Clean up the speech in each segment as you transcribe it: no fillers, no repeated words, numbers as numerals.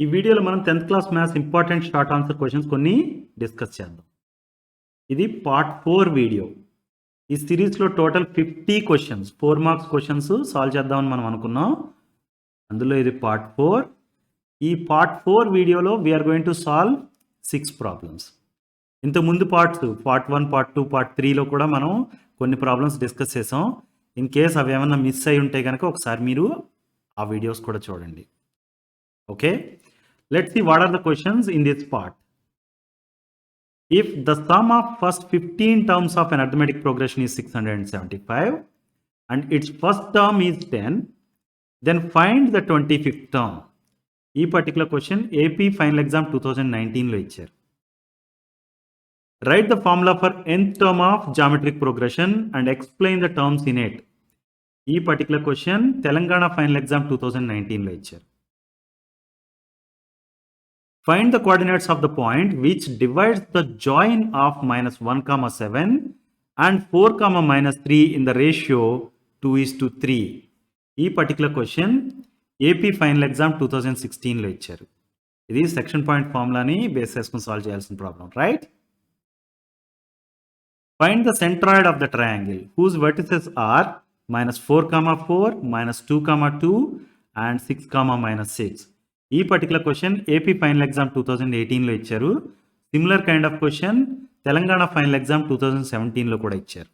ఈ వీడియోలో మనం 10th class maths important short answer questions కొన్ని డిస్కస్ చేద్దాం. ఇది పార్ట్ 4 వీడియో. ఈ సిరీస్లో total 50 questions 4 marks questions solve చేద్దామని మనం అనుకున్నాం. అందులో ఇది పార్ట్ 4. ఈ పార్ట్ 4 వీడియోలో we are going to solve 6 problems. ఇంతకుముందు పార్ట్ 1, పార్ట్ 2, పార్ట్ 3లో కూడా మనం కొన్ని ప్రాబ్లమ్స్ డిస్కస్ చేసాం. ఇన్ కేస్ అవి ఏమన్నా మిస్ అయి ఉంటే కనుక ఒకసారి మీరు ఆ వీడియోస్ కూడా చూడండి. Okay, let's see what are the questions in this part. If the sum of first 15 terms of an arithmetic progression is 675 and its first term is 10, then find the 25th term. ఈ particular question AP final exam 2019 లో ఇచ్చారు. Write the formula for nth term of geometric progression and explain the terms in it. ఈ particular question Telangana final exam 2019 లో ఇచ్చారు. Find the coordinates of the point which divides the join of -1, 7 and 4, -3 in the ratio 2:3. ఈ particular question AP final exam 2016లో ఇచ్చారు. ఇది section point ఫార్ములాని base చేసుకుని solve చేయాల్సిన problem, right? Find the centroid of the triangle whose vertices are -4, 4, -2, 2 and 6, -6. ఈ particular question AP final exam 2018లో ఇచ్చారు. Similar kind of question Telangana final exam 2017లో కూడా ఇచ్చారు.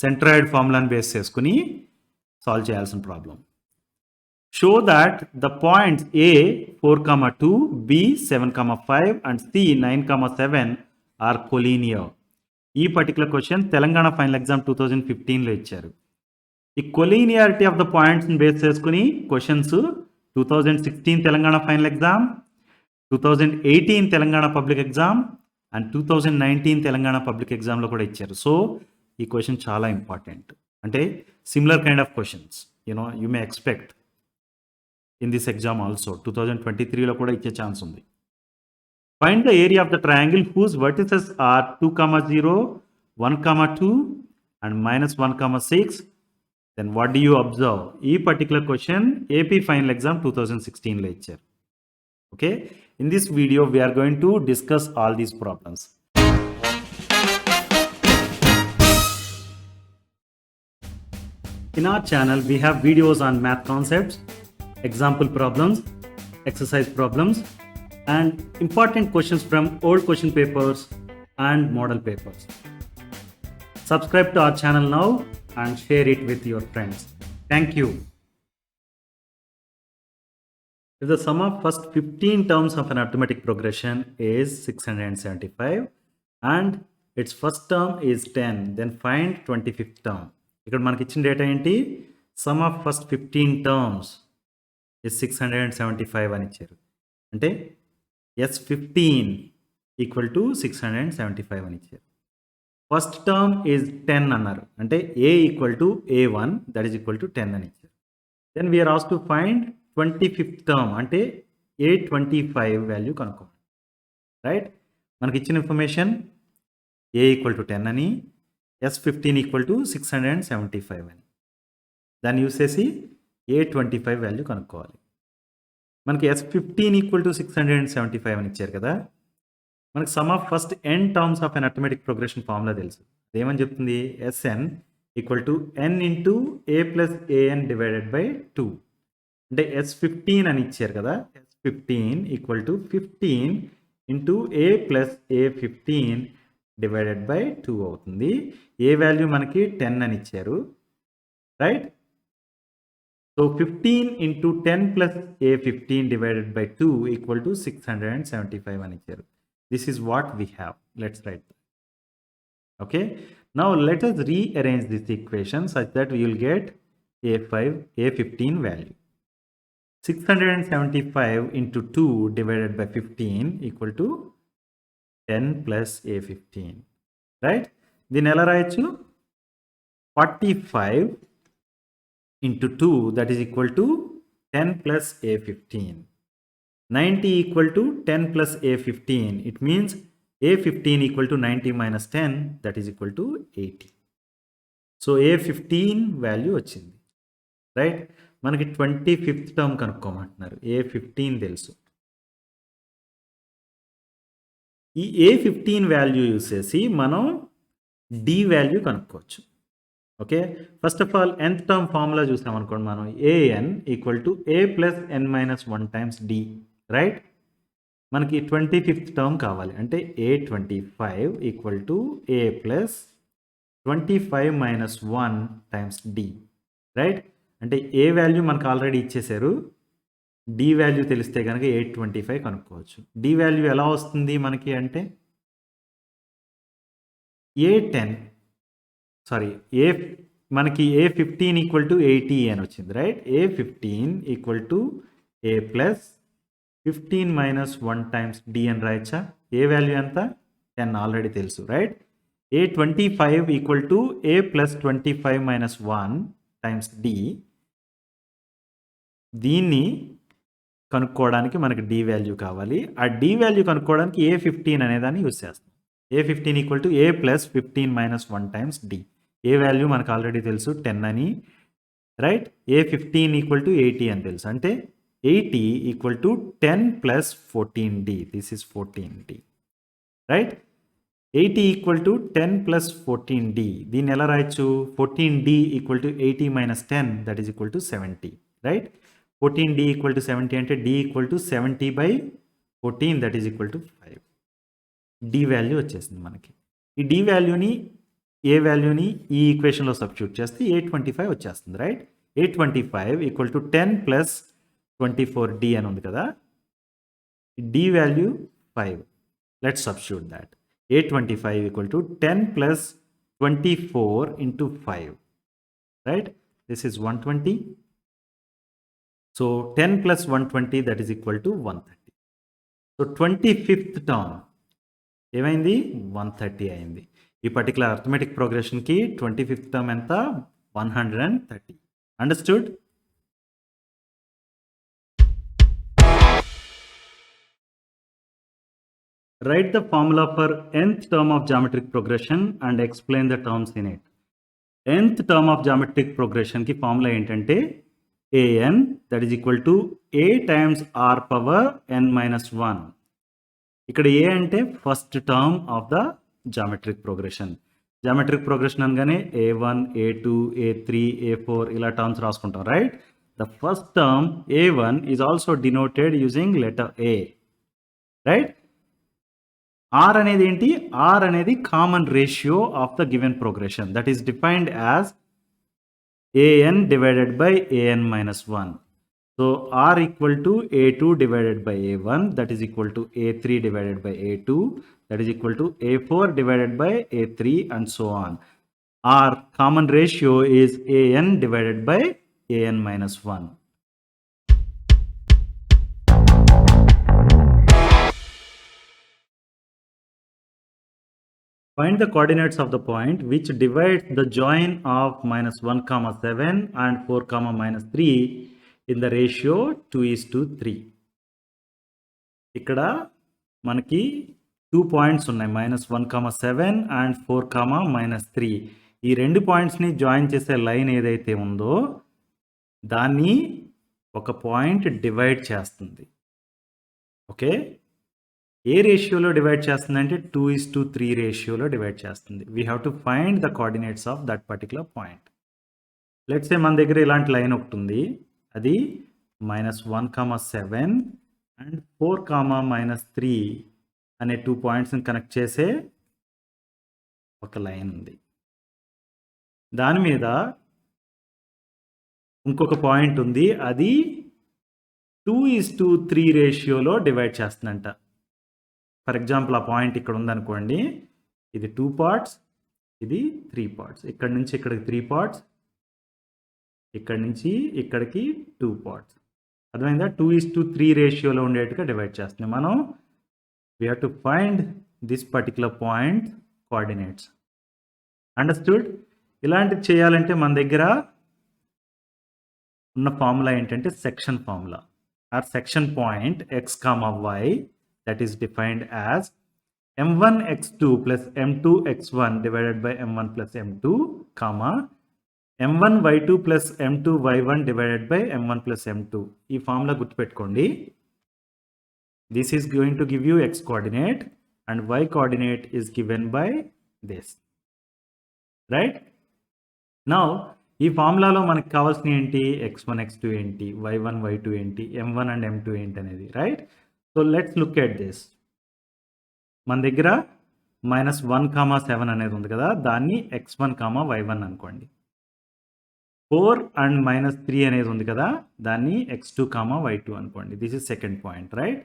సెంట్రాయిడ్ ఫార్ములాని బేస్ చేసుకుని సాల్వ్ చేయాల్సిన problem. Show that the points A 4, 2, B 7, 5 and C 9, 7 are collinear. ఈ particular question Telangana final exam 2015లో ఇచ్చారు. ఈ కొలీనియారిటీ ఆఫ్ ద పాయింట్స్ని బేస్ చేసుకుని questions 2016 Telangana final exam, 2018 Telangana public exam and 2019 Telangana public ఎగ్జామ్లో కూడా ఇచ్చారు. సో ఈ క్వశ్చన్ చాలా ఇంపార్టెంట్. అంటే similar kind of questions you may expect in this exam also. 2023లో కూడా ఇచ్చే ఛాన్స్ ఉంది. Find the area of the triangle whose vertices are 2, 0, 1, 2 and -1, 6. Then what do you observe? ఈ particular question AP final exam 2016లో ఇచ్చారు. Okay, in this video we are going to discuss all these problems. In our channel we have videos on math concepts, example problems, exercise problems and important questions from old question papers and model papers. Subscribe to our channel now and share it with your friends. Thank you. If the sum of first 15 terms of an arithmetic progression is 675 and its first term is 10, then find 25th term. ఇక్కడ మనకి ఇచ్చిన data ఏంటి? Some of first 15 terms is 675 అని ఇచ్చారు. అంటే S15 equal to 675 అని ఇచ్చారు. First term is 10 అన్నారు. అంటే A equal to A1 that is equal to 10 అని ఇచ్చారు. Then we are has to find 25th term అంటే A25 వాల్యూ కనుక్కోండి, రైట్? మనకి ఇచ్చిన ఇన్ఫర్మేషన్ ఏ ఈక్వల్ టు 10 అని, S15 ఈక్వల్ టు 675 అని. దాన్ని యూస్ చేసి A25 వాల్యూ కనుక్కోవాలి. మనకి S15 ఈక్వల్ టు 675 అని ఇచ్చారు కదా. మనకి some of first n terms of an arithmetic progression formula తెలుసు. అదేమని చెప్తుంది? Sn equal to n into a plus an divided by 2. అంటే S15 అని ఇచ్చారు కదా. S15 equal to 15 into a plus a15 divided by 2 అవుతుంది. ఏ వాల్యూ మనకి 10 అని ఇచ్చారు, right? So 15 into 10 plus a15 divided by 2 equal to 675 అని ఇచ్చారు. This is what we have. Let's write that. Okay. Now let us rearrange this equation such that we will get A15 value. 675 into 2 divided by 15 equal to 10 plus A15. Right? Then ela rayachu 45 into 2 that is equal to 10 plus A15. 90 equal to 10 plus A15. It means A15 equal to 90 minus 10 that is equal to 80. So A15 value వచ్చింది, right? మనకి 25th term కనుక్కోమంటున్నారు. A15 తెలుసు. ఈ A15 value use చేసి మనం D value కనుక్కోవచ్చు. ఓకే. First of all nth term formula చూసామనుకోండి మనం an equal to a plus n minus 1 times d, right? మనకి 25th టర్మ్ కావాలి. అంటే a25 equal to a plus 25 minus 1 times d, right? అంటే ఏ వాల్యూ మనకు already ఇచ్చేశారు. డి వాల్యూ తెలిస్తే కనుక 825 కనుక్కోవచ్చు. డి వాల్యూ ఎలా వస్తుంది మనకి అంటే A10 సారీ ఏ మనకి A15 ఈక్వల్ టు 80 అని వచ్చింది, right? A15 equal to A plus 15 minus 1 times D అని రాయచ్చా? ఏ వాల్యూ ఎంత? 10 ఆల్రెడీ తెలుసు, right? A25 equal to A plus 25 minus 1 times D. దీన్ని కనుక్కోవడానికి మనకి D వాల్యూ కావాలి. ఆ D వాల్యూ కనుక్కోవడానికి A15 అనేదాన్ని యూస్ చేస్తాం. A15 equal to A plus 15 minus 1 times D. A value మనకు ఆల్రెడీ తెలుసు 10 అని, రైట్? A15 ఈక్వల్ టు 80 అని తెలుసు. అంటే 80 equal to 10 plus 14D. This is 14D, right? 80 equal to 10 plus 14D. దీన్ని ఎలా రాయొచ్చు? 14D equal to 80 minus 10, that is equal to 70, right? 14D equal to 70 అంటే D equal to 70 by 14, that is equal to 5. D value వచ్చేసింది మనకి. ఈ D వాల్యూని ఏ వాల్యూని ఈ ఈక్వేషన్లో సబ్స్టిట్యూట్ చేస్తే 825 వచ్చేస్తుంది, right? 825 equal to 10 plus 24D అని ఉంది కదా. D value 5. Let's substitute that. 825 equal to 10 plus 24 into 5, right? This is 120. So 10 plus 120 that is equal to 130. So 25th term ఏమైంది? 130 అయింది. ఈ పర్టికులర్ అర్థమెటిక్ ప్రోగ్రెషన్కి 25th టర్మ్ ఎంత? 130. Understood? Write the formula for nth term of geometric progression and explain the terms in it. nth term of geometric progression కి formula ఏంటంటే an that is equal to a times r power n minus 1. ఇక్కడ ఏ అంటే first term of the geometric progression. Geometric progression అనగానే A1, A2, A3, A4 ఇలా terms రాసుకుంటాం, right? The first term A1 is also denoted using letter A, right? R అనేది ఏంటి? R అనేది common ratio of the given progression that is defined as an divided by an minus 1. So R equal to A2 divided by A1, that is equal to A3 divided by A2, that is equal to A4 divided by A3 and so on. Our common ratio is an divided by an minus 1. Find the coordinates of the point which divides the join of minus 1 comma 7 and 4 comma minus 3 in the ratio 2:3. ఇక్కడ మనకి 2 points ఉన్నాయి, -1,7 and 4,-3. ఈ రెండు పాయింట్స్ని join చేసే line ఏదైతే ఉందో దాన్ని ఒక పాయింట్ డివైడ్ చేస్తుంది. ఓకే, ఏ రేషియోలో డివైడ్ చేస్తుంది అంటే 2:3 రేషియోలో డివైడ్ చేస్తుంది. We have to find the coordinates of that particular point. Let's say మన దగ్గర ఇలాంటి లైన్ ఒకటి ఉంది, అది -1,7 అండ్ 4,-3 అనే 2 పాయింట్స్ని కనెక్ట్ చేసే ఒక లైన్ ఉంది. దాని మీద ఇంకొక పాయింట్ ఉంది, అది 2:3 రేషియోలో డివైడ్ చేస్తుందంట. ఫర్ ఎగ్జాంపుల్ ఆ పాయింట్ ఇక్కడ ఉందనుకోండి, ఇది 2 పార్ట్స్, ఇది 3 పార్ట్స్. ఇక్కడ నుంచి ఇక్కడికి 3 పార్ట్స్, ఇక్కడ నుంచి ఇక్కడికి 2 పార్ట్స్. అర్థమైందా? 2:3 రేషియోలో ఉండేట్టుగా డివైడ్ చేస్తుంది. మనం we have to find this particular point coordinates. Understood? ఇలాంటివి చేయాలంటే మన దగ్గర ఉన్న ఫార్ములా ఏంటంటే section formula. Or section point x, y that is defined as m1 x2 plus m2 x1 divided by m1 plus m2, comma m1 y2 plus m2 y1 divided by m1 plus m2. ఈ formula గుర్తుపెట్టుకోండి. This is going to give you x coordinate and y coordinate is given by this, right? Now, ఈ ఫార్ములాలో మనకు కావాల్సిన ఏంటి, x1 x2 ఏంటి, y1 y2 ఏంటి, m1 and m2 ఏంటి అనేది, right? So let's look at this. మన దగ్గర -1, 7 అనేది ఉంది కదా, దాన్ని x1, y1 అనుకోండి. 4 అండ్ -3 అనేది ఉంది కదా, దాన్ని x2, y2 అనుకోండి. This is second point, right?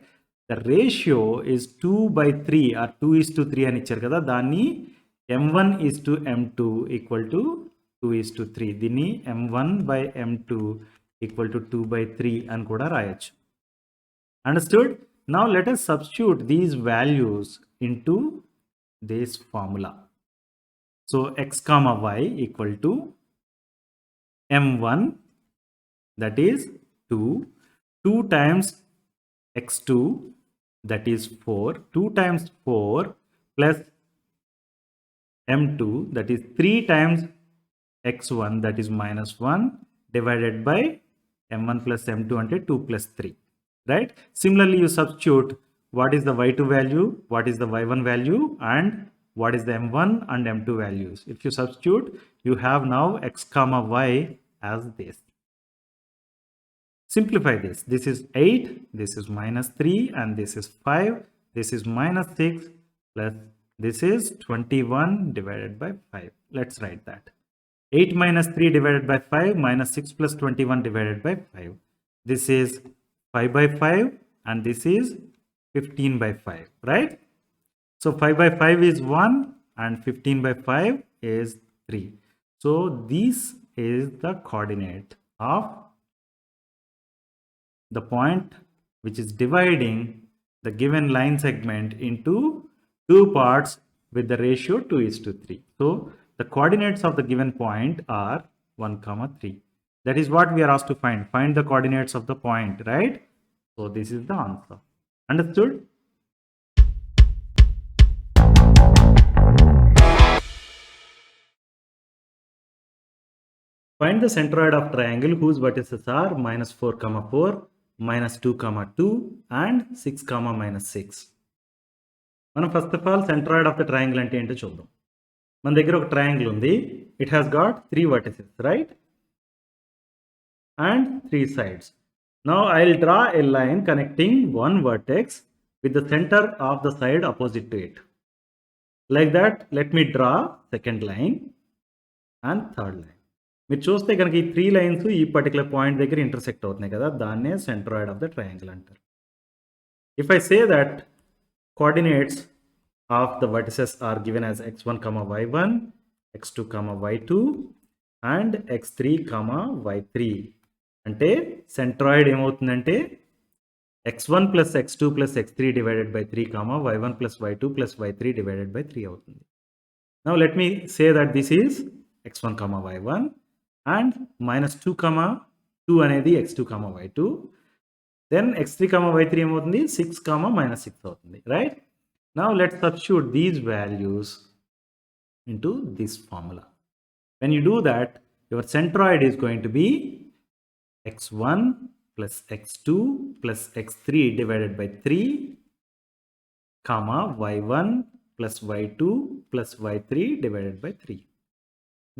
The ratio is 2/3 or 2:3 అని ఇచ్చారు కదా, దాన్ని m1:m2 ఈక్వల్ టు 2:3. దీన్ని m1/m2 ఈక్వల్ టు 2/3 అని కూడా రాయొచ్చు. Understood? Now let us substitute these values into this formula. So x comma y equal to m1, that is 2 times x2, that is 4, 2 times 4 plus m2, that is 3 times x1, that is -1, divided by m1 plus m2 ante 2 plus 3, right? Similarly, you substitute what is the y2 value, what is the y1 value, and what is the m1 and m2 values. If you substitute, you have now x comma y as this. Simplify this. This is 8, this is -3, and this is 5, this is -6, plus this is 21 divided by 5. Let's write that. 8 minus 3 divided by 5 minus 6 plus 21 divided by 5. This is 5/5 and this is 15/5, right? So 5/5 is 1 and 15/5 is 3. So this is the coordinate of the point which is dividing the given line segment into two parts with the ratio 2:3. So the coordinates of the given point are 1, 3. That is what we are asked to find. Find the coordinates of the point, right? So this is the answer. Understood? Find the centroid of triangle whose vertices are -4, 4, -2, 2, and 6, -6. మనం first of all centroid of the triangle అంటే ఏంటో చూద్దాం. మన దగ్గర ఒక triangle ఉంది. It has got 3 vertices, right? And 3 sides. Now I'll draw a line connecting one vertex with the center of the side opposite to it. Like that, let me draw second line and third line. మీరు చూస్తే కనుక ఈ 3 lines ఈ particular point దగ్గర intersect అవుతున్నాయి కదా, దాన్నే centroid of the triangle అంటారు. If I say that coordinates of the vertices are given as x1, y1, x2, y2, and x3, y3, అంటే సెంట్రాయిడ్ ఏమవుతుందంటే x1 plus x2 plus x3 divided by 3, y1 plus y2 plus y3 divided by 3 అవుతుంది. Now let me say that this is x1, y1, and -2, 2 అనేది x2, y2. Then x3, y3 ఏమవుతుంది 6, -6 అవుతుంది, right? Now let's substitute these values into this formula. When you do that, your centroid is going to be x1 plus x2 plus x3 divided by 3, y1 plus y2 plus y3 divided by 3.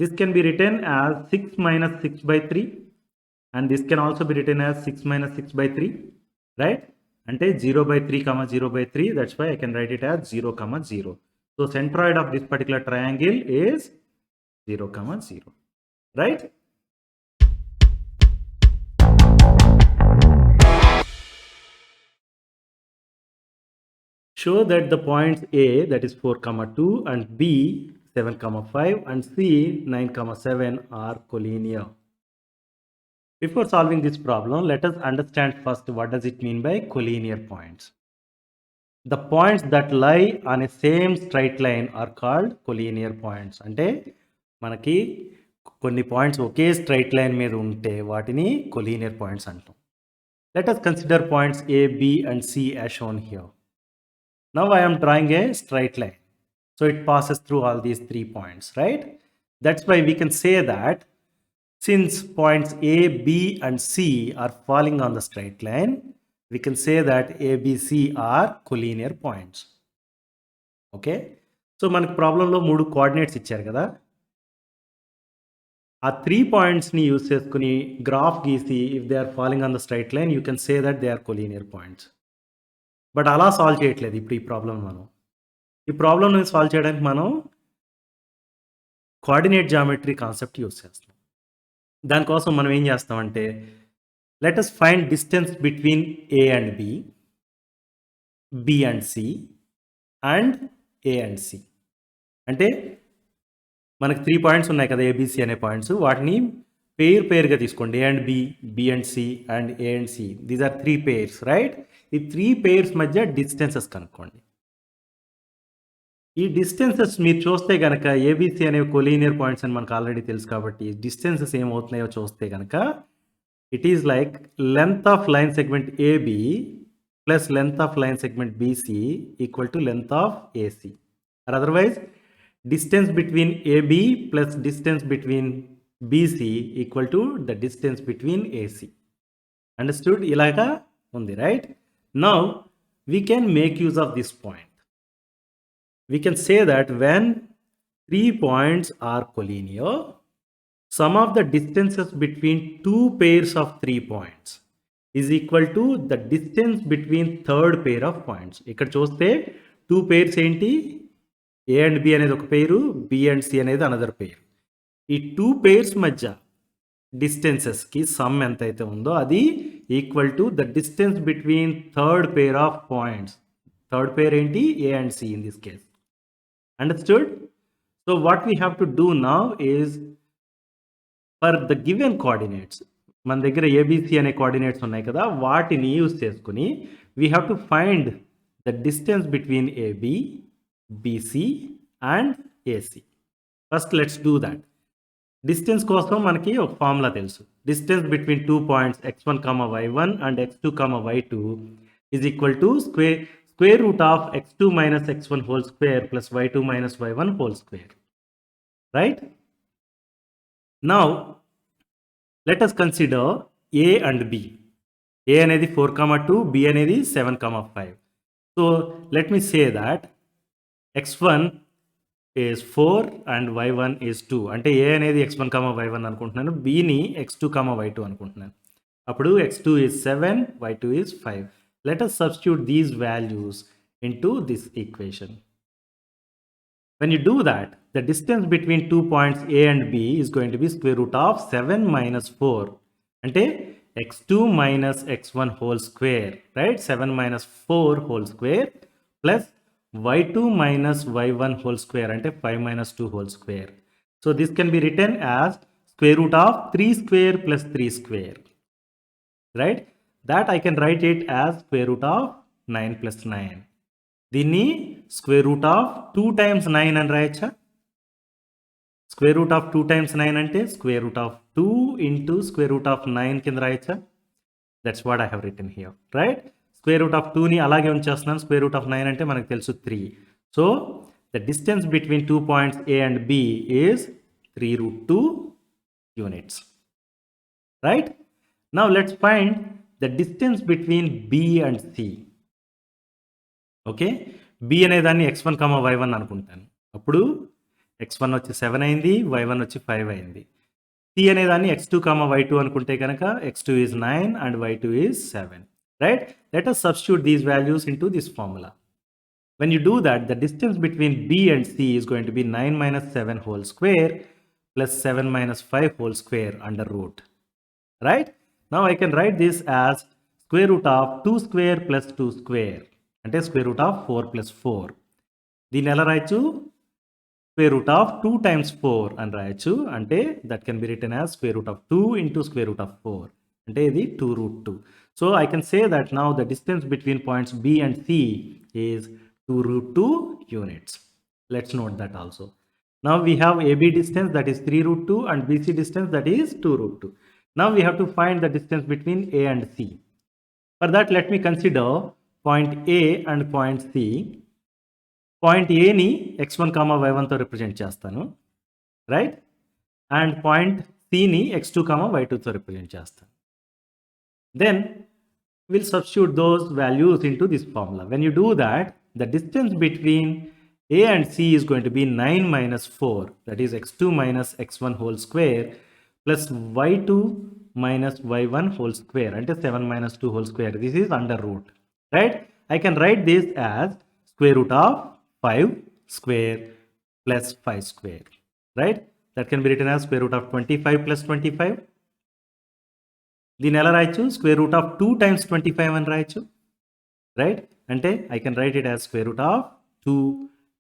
This can be written as 6 minus 6/3, and this can also be written as 6 minus 6/3, right? Ante 0/3, 0/3. That's why I can write it as 0, 0. So centroid of this particular triangle is 0, 0, right? Show that the points A, that is 4, 2, and B, 7, 5, and C, 9, 7 are collinear. Before solving this problem, let us understand first what does it mean by collinear points. The points that lie on a same straight line are called collinear points. అంటే మనకి కొన్ని points ఒకే straight line మీద ఉంటే వాటిని collinear points అంటాం. Let us consider points A, B, and C as shown here. Now I am drawing a straight line. So it passes through all these 3 points, right? That's why we can say that since points A, B, and C are falling on the straight line, we can say that A, B, C are collinear points. Okay. So, మనకు ప్రాబ్లమ్‌లో 3 coordinates ఇచ్చారు కదా! ఆ 3 పాయింట్స్‌ని use చేసుకొని graph గీసి if they are following on the straight line you can say that they are collinear points. But అలా solve చేయట్లేదు ఇప్పుడు ఈ ప్రాబ్లమ్ మనం. ఈ ప్రాబ్లమ్‌ని సాల్వ్ చేయడానికి మనం కోఆర్డినేట్ జియోమెట్రీ కాన్సెప్ట్ యూజ్ చేస్తాం. దానికోసం మనం ఏం చేస్తామంటే let us find distance between A and B, B and C and A and C. అంటే మనకు 3 పాయింట్స్ ఉన్నాయి కదా! ఏబీసీ అనే పాయింట్స్. వాటిని పేరుగా తీసుకోండి. A and B, B and C and A and C. These are 3 pairs right? ఈ 3 pairs మధ్య డిస్టెన్సెస్ కనుక్కోండి. ఈ డిస్టెన్సెస్ మీరు చూస్తే గనక ఏబీసీ అనేవి కొలీనియర్ పాయింట్స్ అని మనకు ఆల్రెడీ తెలుసు కాబట్టి డిస్టెన్సెస్ ఏమవుతున్నాయో చూస్తే గనక it is like length of line segment AB plus length of line segment BC equal to length of AC. Or otherwise distance between AB plus distance between BC equal to the distance between AC. Understood? Ilaga undi, right? Now we can make use of this point. We can say that when 3 points are collinear, sum of the distances between 2 pairs of 3 points is equal to the distance between third pair of points. ఇక్కడ చూస్తే 2 pairs ఏంటి? A and B అనేది ఒక పేరు, B and C అనేది another పేరు. ఈ 2 pairs మధ్య డిస్టెన్సెస్కి సమ్ ఎంతైతే ఉందో అది equal to the distance between third pair of points. Third pair ఏంటి? A and C in this case. Understood? So what we have to do now is for the given coordinates మన దగ్గర ABC అనే coordinates ఉన్నాయి కదా, వాటిని use చేసుకుని we have to find the distance between AB, BC and AC. First let's do that. Distance కోసం మనకి ఒక ఫార్ములా తెలుసు. Distance between 2 points x1, y1 and x2, y2 is equal to square root of x2 minus x1 whole square plus y2 minus y1 whole square. Right? Now let us consider A and B. A అనేది 4, 2, B అనేది 7, 5. So let me say that x1 is 4 and y1 is 2. అంటే ఏ అనేది x1, y1 అనుకుంటున్నాను, bని x2, y2 అనుకుంటున్నాను. అప్పుడు x2 is 7, y2 is 5. Let us substitute these values into this equation. When you do that, the distance between 2 points A and B is going to be square root of 7 minus 4. అంటే x2 minus x1 whole square, right? 7 minus 4 whole square plus y2 minus y1 whole square అంటే 5 minus 2 whole square. So this can be written as square root of 3 square plus 3 square. Right? That I can write it as square root of 9 plus 9. దీన్ని square root of 2 times 9 అని రాయొచ్చా? Square root of 2 times 9 అంటే square root of 2 into square root of 9 కింద రాయొచ్చా? That's what I have written here. Right? Square root of 2ని అలాగే ఉంచేస్తున్నాను. Square root of 9 అంటే మనకు తెలుసు 3. So the distance between 2 points A and B is 3 root 2 units. Right? Now let's find the distance between B and C. Okay, B అనే దాన్ని x1, y1 అనుకుంటాను. అప్పుడు x1 వచ్చి 7 అయింది, y1 వచ్చి 5 అయింది. C అనే దాన్ని x2, y2 అనుకుంటే కనుక x2 is 9 and y2 is 7. Right? Let us substitute these values into this formula. When you do that, the distance between B and C is going to be 9 minus 7 whole square plus 7 minus 5 whole square under root. Right? Now I can write this as square root of 2 square plus 2 square. అంటే square root of 4 plus 4. దీన్ని ఎలా రాయొచ్చు? Square root of 2 times 4 అని రాయొచ్చు. అంటే that can be written as square root of 2 into square root of 4. అంటే ఇది 2 root 2. So I can say that now the distance between points B and C is 2 root 2 units. Let's note that also. Now we have AB distance that is 3 root 2 and BC distance that is 2 root 2. Now we have to find the distance between A and C. For that let me consider point A and point C. Point Aని x1, y1తో represent చేస్తాను, right? And point Cని x2, y2తో represent చేస్తాను. Then we'll substitute those values into this formula. When you do that, the distance between A and C is going to be 9 minus 4, that is x2 minus x1 whole square plus y2 minus y1 whole square, and 7 minus 2 whole square. This is under root, right? I can write this as square root of 5 square plus 5 square, right? That can be written as square root of 25 plus 25. దీన్ని ఎలా రాయొచ్చు? Square root of 2 times 25 అని రాయొచ్చు, right? అంటే I can write it as square root of 2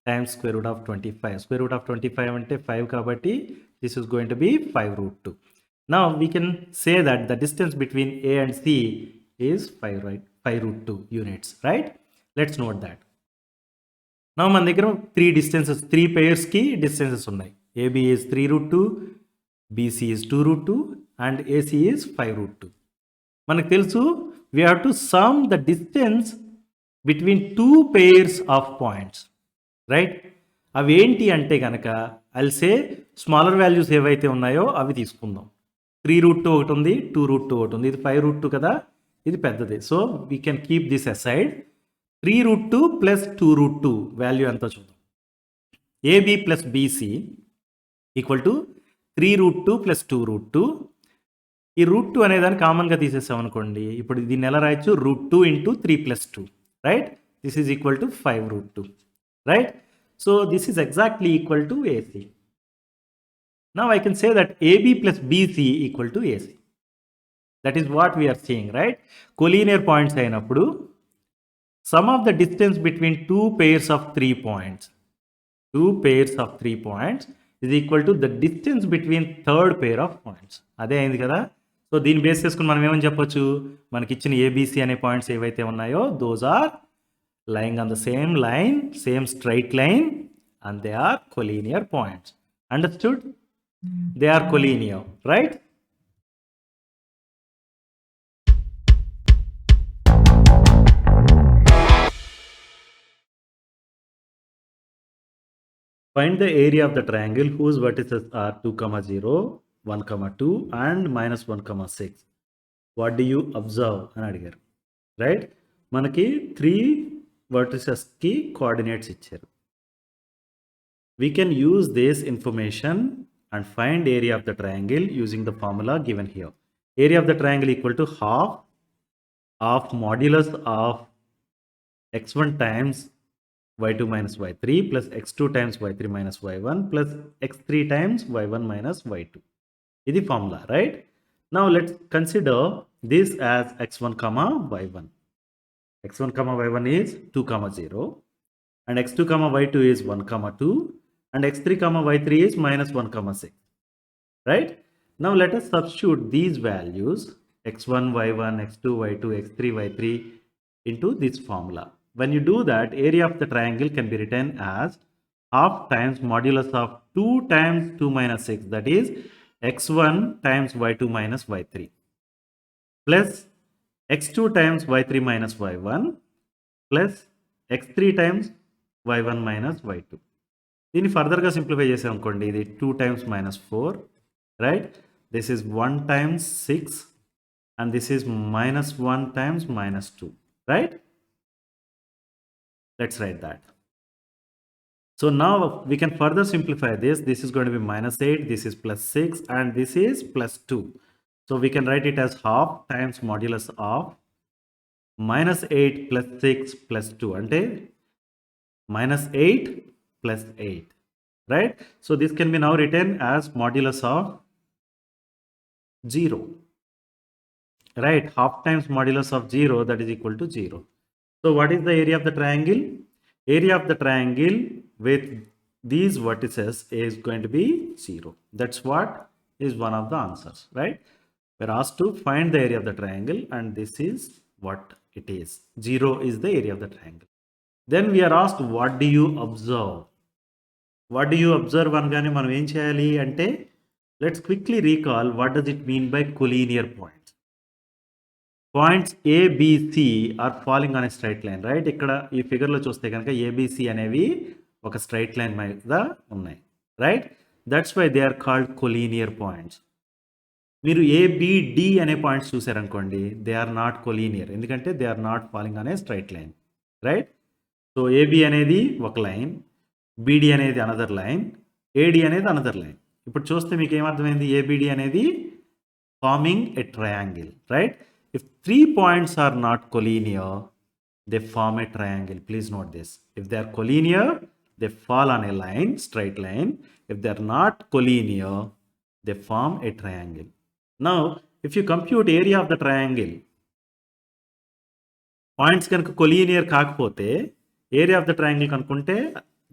times square root of 25. Square root of 25 అంటే 5 కాబట్టి this is going to be 5 root 2. Now we can say that the distance between A and C is 5, right? 5 root 2 units, right? Let's note that. Now మన దగ్గర 3 pairs కి distances ఉన్నాయి. AB is 3 root 2, BC is 2 root 2 and AC is 5 root 2. మనకు తెలుసు we have to sum the distance between 2 pairs of points, right? అవి ఏంటి అంటే కనుక ఐల్ సే స్మాలర్ వాల్యూస్ ఏవైతే ఉన్నాయో అవి తీసుకుందాం. 3 root 2 ఒకటి ఉంది, 2 root 2 ఒకటి ఉంది, ఇది 5 root 2 కదా, ఇది పెద్దది. So we can keep this aside. 3 root 2 plus 2 root 2 value ఎంతో చూద్దాం. AB plus BC equal to 3 root 2 plus 2 root 2. ఈ రూట్ 2 అనేదాన్ని కామన్గా తీసేసాం అనుకోండి. ఇప్పుడు దీన్ని ఎలా రాయొచ్చు? Root 2 into 3 plus 2, right? This is equal to 5 root 2, right? So this is exactly equal to AC. Now I can say that AB plus BC equal to AC. That is what we are seeing, right? Collinear points అయినప్పుడు sum of the distance between two pairs of 3 points is equal to the distance between third pair of points. అదే అయింది కదా. So దీన్ని base చేసుకుని మనం ఏమని చెప్పొచ్చు? మనకి ఇచ్చిన ABC అనే పాయింట్స్ ఏవైతే ఉన్నాయో those are lying on the same line, same straight line, and they are collinear points. Understood? They are collinear, right? Find the area of the triangle whose vertices are 2, 0, 1, 2 and minus 1, 6. What do you observe? అని అడిగారు, right? మనకి 3 vertices కి coordinates ఇచ్చారు. We can use this information and find area of the triangle using the formula given here. Area of the triangle equal to half of modulus of x1 times y2 minus y3 plus x2 times y3 minus y1 plus x3 times y1 minus y2. This is formula, right? Now let's consider this as x1 comma y1. x1 comma y1 is 2 0 and x2 comma y2 is 1 2 and x3 comma y3 is minus 1 6, right? Now let us substitute these values x1 y1 x2 y2 x3 y3 into this formula. When you do that, area of the triangle can be written as half times modulus of 2 times 2 minus 6, that is x1 times y2 minus y3 plus x2 times y3 minus y1 plus x3 times y1 minus y2. దీన్ని ఫర్దర్గా simplify చేసాం అనుకోండి, ఇది 2 times minus 4, right? This is 1 times 6 and this is minus 1 times minus 2, right? Let's write that. So now we can further simplify this. This is going to be minus 8, this is plus 6 and this is plus 2. So we can write it as half times modulus of minus 8 plus 6 plus 2, ante minus 8 plus 8, right? So this can be now written as modulus of 0, right? Half times modulus of 0, that is equal to 0. So what is the area of the triangle? Area of the triangle with these vertices is going to be 0. That's what is one of the answers, right? We're asked to find the area of the triangle and this is what it is. 0 is the area of the triangle. Then we are asked, what do you observe? What do you observe అనగానే మనం ఏం చేయాలి అంటే, let's quickly recall what does it mean by collinear points. Points A, B, C are falling on a straight line, right? ఇక్కడ ఈ ఫిగర్లో చూస్తే కనుక ABC అనేవి ఒక స్ట్రైట్ లైన్ మీద ఉన్నాయి, right? That's why they are called collinear points. మీరు ABD అనే పాయింట్స్ చూసారనుకోండి, దే ఆర్ నాట్ కొలీనియర్, ఎందుకంటే they are not falling on a straight line, right? So AB అనేది ఒక లైన్, బీడీ అనేది అనదర్ లైన్, ఏడి అనేది అనదర్ లైన్. ఇప్పుడు చూస్తే మీకు ఏమర్థమైంది? ఏబిడి అనేది forming a triangle, right? If 3 points are not collinear, they form a triangle. Please note this. If they are collinear, they fall on a line, straight line. If they are not collinear, they form a triangle. Now, if you compute area of the triangle, points కనుక collinear కాకపోతే area of the triangle కనుక్కుంటే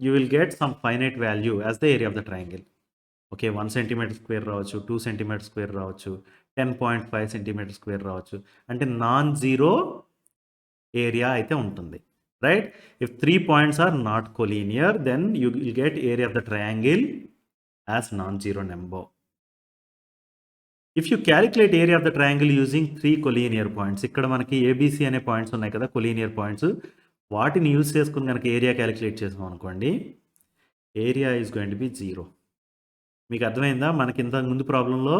you will get some finite value as the area of the triangle. Okay, 1 centimetre square రావచ్చు, 2 centimetre square రావచ్చు, 10.5 centimetre square రావచ్చు. అంటే non zero area అయితే ఉంటుంది, right? If 3 points are not collinear, then you will get area of the triangle as non zero number. If you calculate area of the triangle using 3 collinear points, ఇక్కడ మనకి ABC అనే points ఉన్నాయి కదా, collinear points, వాటిని use చేసుకుని కనుక area calculate చేసాం అనుకోండి, area is going to be 0. మీకు అర్థమైందా? మనకి ఇంత ముందు ప్రాబ్లంలో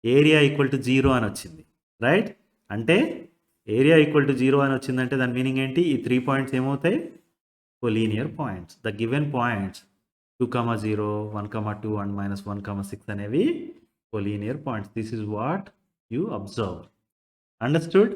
ఏరియా ఈక్వల్ టు 0 అని వచ్చింది, రైట్? అంటే ఏరియా ఈక్వల్ టు 0 అని వచ్చిందంటే దాని మీనింగ్ ఏంటి? ఈ 3 పాయింట్స్ ఏమవుతాయి? Collinear points. The given points 2, 0, 1, 2 and -1, 6 అనేవి collinear points. This is what you observe. Understood?